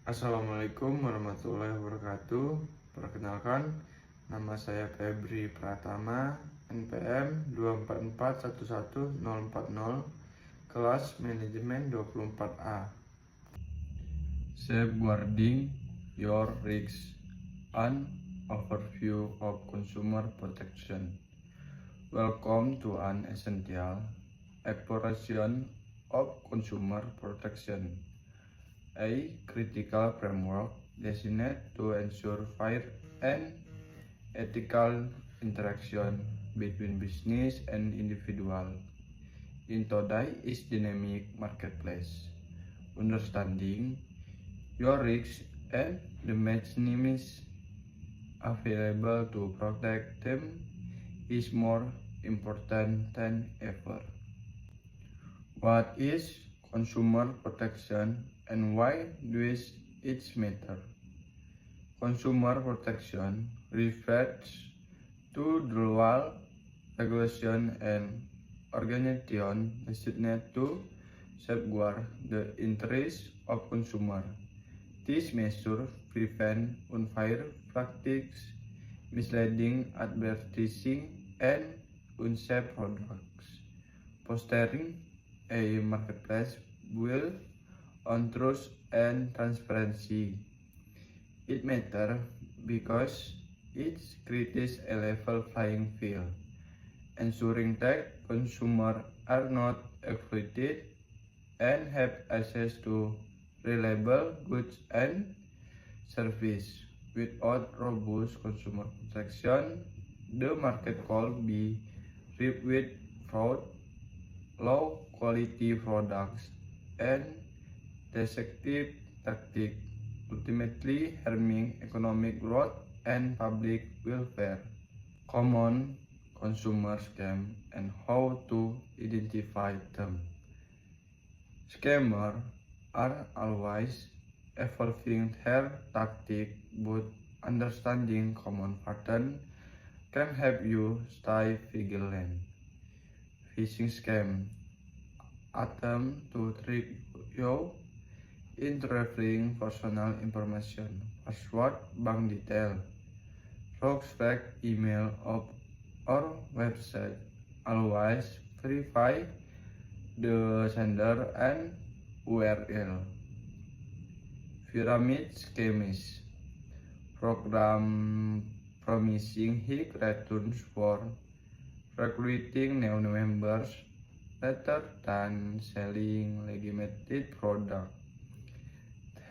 Assalamualaikum warahmatullahi wabarakatuh. Perkenalkan, nama saya Febri Pratama, NPM 244111040, kelas manajemen 24A. Safeguarding your risks, an overview of consumer protection. Welcome to an essential exploration of consumer protection, a critical framework designed to ensure fair and ethical interaction between business and individual in today's dynamic marketplace. Understanding your risks and the mechanisms available to protect them is more important than ever. What is consumer protection and why does it matter? Consumer protection refers to the law, regulation, and organization designed to safeguard the interests of consumers. These measures prevent unfair practices, misleading advertising, and unsafe products, fostering a marketplace built on trust and transparency. It matters because it creates a level playing field, ensuring that consumers are not exploited and have access to reliable goods and services. Without robust consumer protection, the market could be ripe with fraud, low quality products, and deceptive tactics, ultimately harming economic growth and public welfare. Common consumer scams and how to identify them. Scammers are always evolving their tactics, but understanding common patterns can help you stay vigilant. Phishing scam attempt to trick you into revealing personal information, password, bank detail, rogue fake email or website. Always verify the sender and URL. Pyramid schemes program promising high returns for recruiting new members rather than selling legitimate products.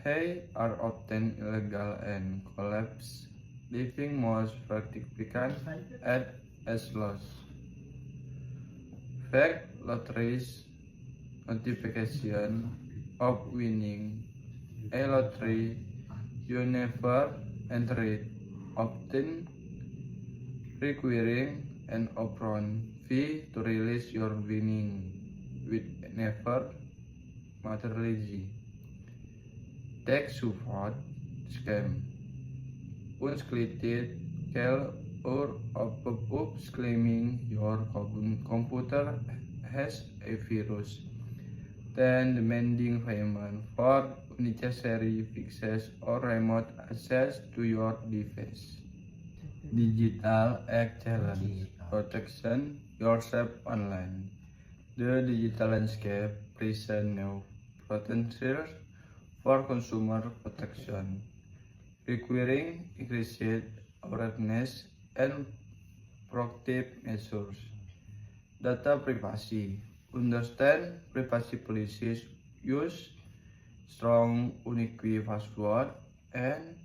They are often illegal and collapse, leaving most participants at a loss. Fake lotteries notification of winning a lottery you never entered, often requiring an upfront fee to release your winning, with never materializing. Tech support scam. Unscripted call or pop-ups claiming your computer has a virus, then demanding payment for unnecessary fixes or remote access to your device. Digital Act Challenge. Protection yourself online. The digital landscape presents new potentials for consumer protection, requiring increased awareness and proactive measures. Data privacy. Understand privacy policies, use strong unique password, and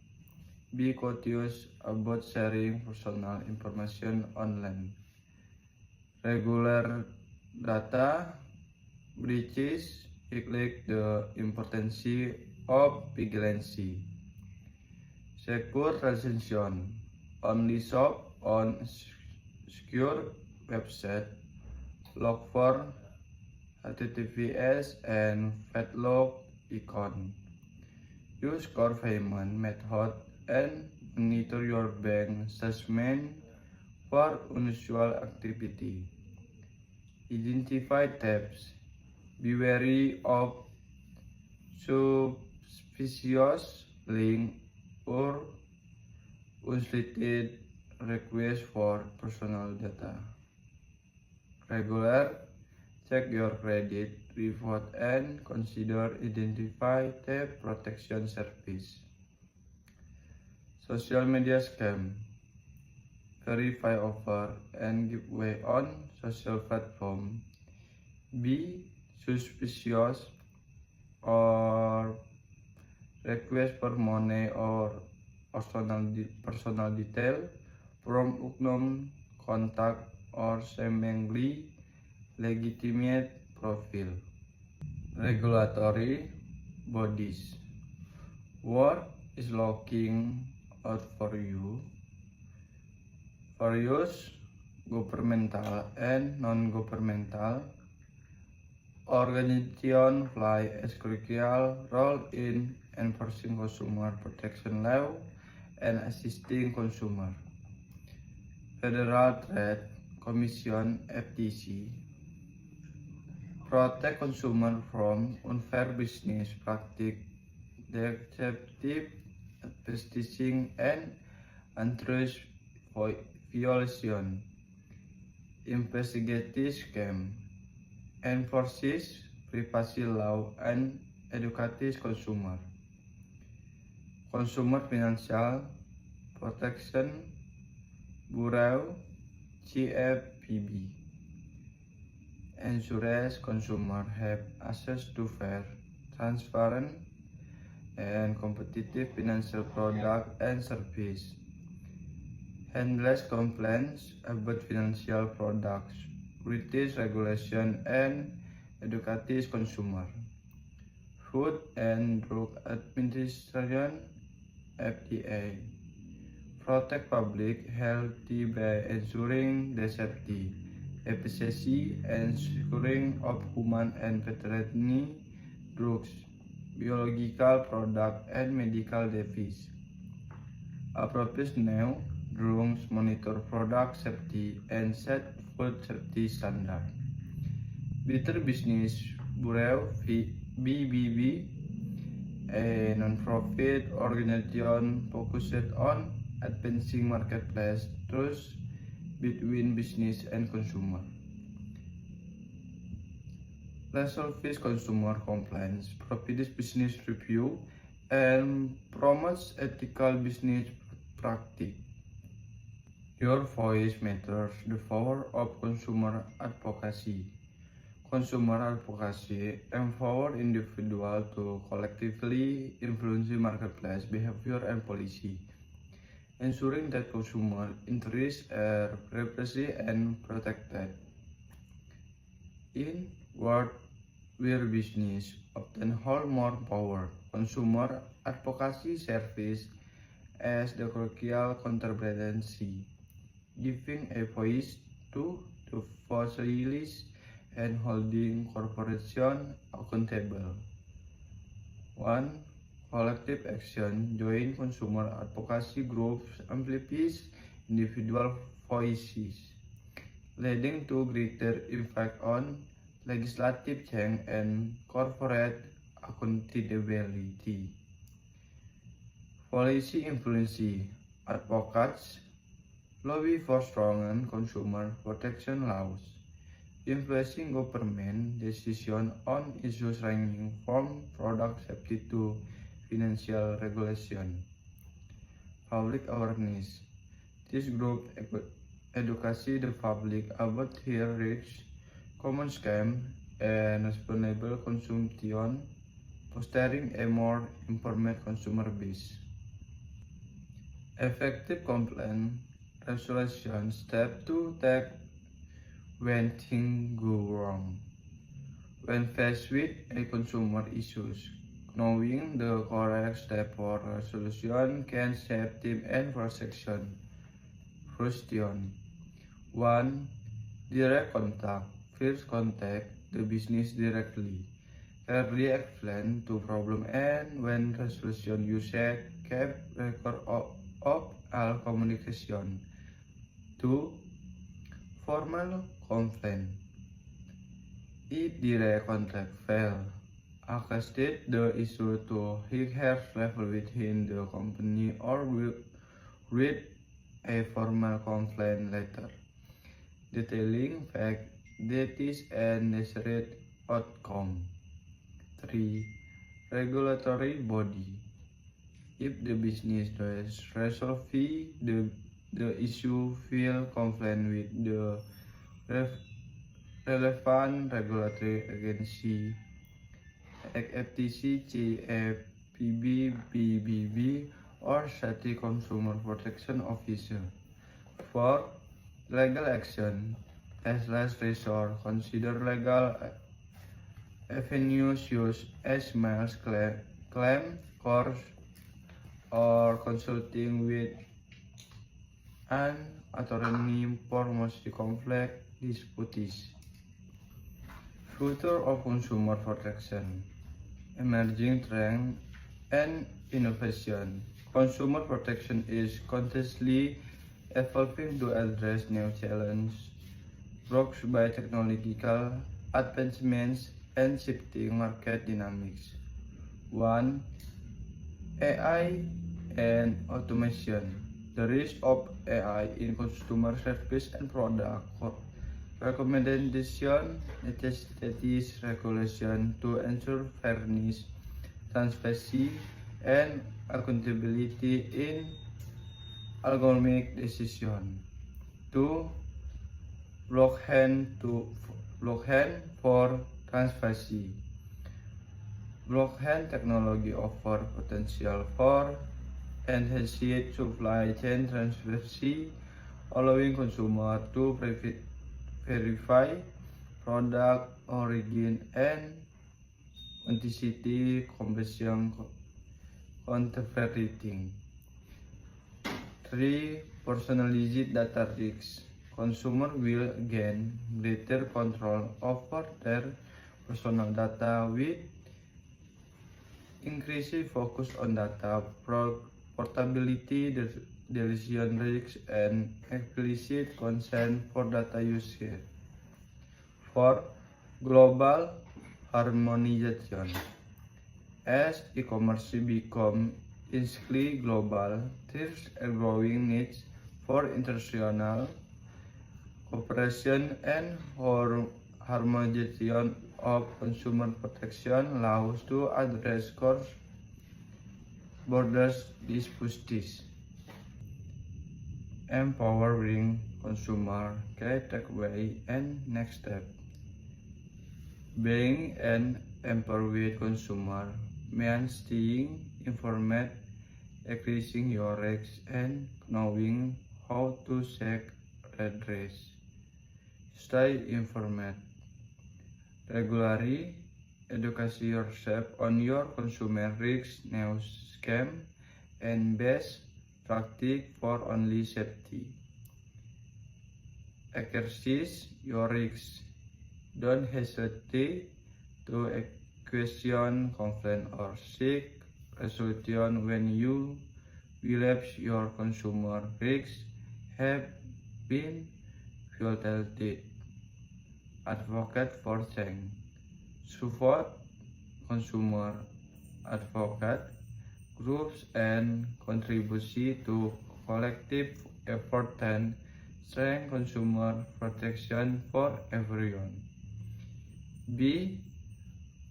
be cautious about sharing personal information online. Regular data breaches highlight the importance of vigilance. Secure transaction. Only shop on secure website. Log for HTTPS and padlock icon. Use core payment method and monitor your bank statement for unusual activity. Identify thefts. Be wary of suspicious link or unsolicited request for personal data. Regular check your credit report and consider identify theft protection service. Social media scam. Verify offer and giveaway on social platform. Be suspicious or request for money or personal detail from unknown contact or seemingly legitimate profile. Regulatory bodies. Work is looking out for you. Various governmental and non-governmental organizations play a crucial role in enforcing consumer protection law and assisting consumers. Federal Trade Commission (FTC) protect consumers from unfair business practices, deceptive advertising, and antitrust violation. Investigates scam, enforces privacy law, and educates consumers. Consumer Financial Protection Bureau (CFPB) ensures consumers have access to fair, transparent, and competitive financial products and services. Handles complaints about financial products, British regulation, and educates consumers. Food and Drug Administration (FDA) protect public health by ensuring the safety, efficacy, and securing of human and veterinary drugs, biological products, and medical devices. Appropriate new drugs monitor product safety and set food safety standards. Better Business Bureau (BBB), a non-profit organization focused on advancing marketplace trust between business and consumer. Resolves consumer complaints, provides business review, and promotes ethical business practice. Your voice matters. The power of consumer advocacy. Consumer advocacy empowers individuals to collectively influence marketplace behavior and policy, ensuring that consumer interests are represented and protected. In world where business often hold more power, consumer advocacy serves as the crucial counterbalance, giving a voice to the voiceless and holding corporations accountable. 1. Collective action. Join consumer advocacy groups amplifies individual voices, leading to greater impact on legislative change and corporate accountability. Policy influence. Advocates lobby for stronger consumer protection laws, influencing government decisions on issues ranging from product safety to financial regulation. Public awareness. This group educates the public about their risks, common scams, and responsible consumption, fostering a more informed consumer base. Effective complaint resolution. Step to take when things go wrong. When faced with a consumer issues, knowing the correct step for resolution can save time and protection. Question 1. Direct contact. First, contact the business directly. Clearly explain the problem and when resolution you set, keep record of all communication. 2. Formal complaint. If direct contact fail, adjusted the issue to higher level within the company or with a formal complaint letter, detailing fact that is a desired outcome. 3. Regulatory body. If the business does resolve the issue, file complaint with the relevant regulatory agency, FTC, CFPB, BBB, or State Consumer Protection Officer. 4. Legal action. As last resort, consider legal avenues used as mails, claim, courts, or consulting with an attorney for most complex disputes. Future of consumer protection. Emerging trend and innovation. Consumer protection is constantly evolving to address new challenges brought by technological advancements and shifting market dynamics. 1. AI and automation. The rise of AI in consumer service and product recommendation necessitates regulation to ensure fairness, transparency, and accountability in algorithmic decision. 2. Blockchain for transparency. Blockchain technology offers potential for enhanced supply chain transparency, allowing consumers to verify product origin and authenticity, comparison counterfeiting. 3. Personalized data risks. Consumers will gain greater control over their personal data with increasing focus on data portability, deletion risks, and explicit consent for data usage. 4. Global harmonization. As e-commerce becomes increasingly global, there's a growing need for international cooperation and harmonization of consumer protection laws to address cross-border disputes. Empowering consumer, key takeaway and next step. Being an empowered consumer means staying informed, increasing your risks, and knowing how to seek redress. Stay informed. Regularly educate yourself on your consumer risks, news, scam, and best practice for only safety. Exercise your risks. Don't hesitate to question, complain, or seek resolution when you believe your consumer risks have been violated. Advocate for change. Support consumer advocate groups and contribute to collective effort and strengthen consumer protection for everyone. Be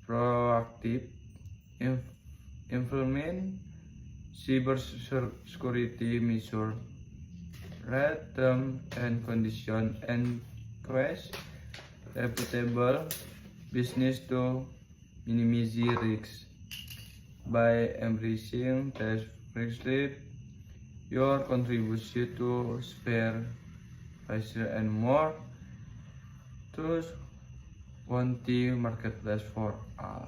proactive. Implement cybersecurity measures, read terms and conditions, and request reputable business to minimize risks. By embracing transparency, your contribution to fair, faster, and more trustworthy marketplace for all.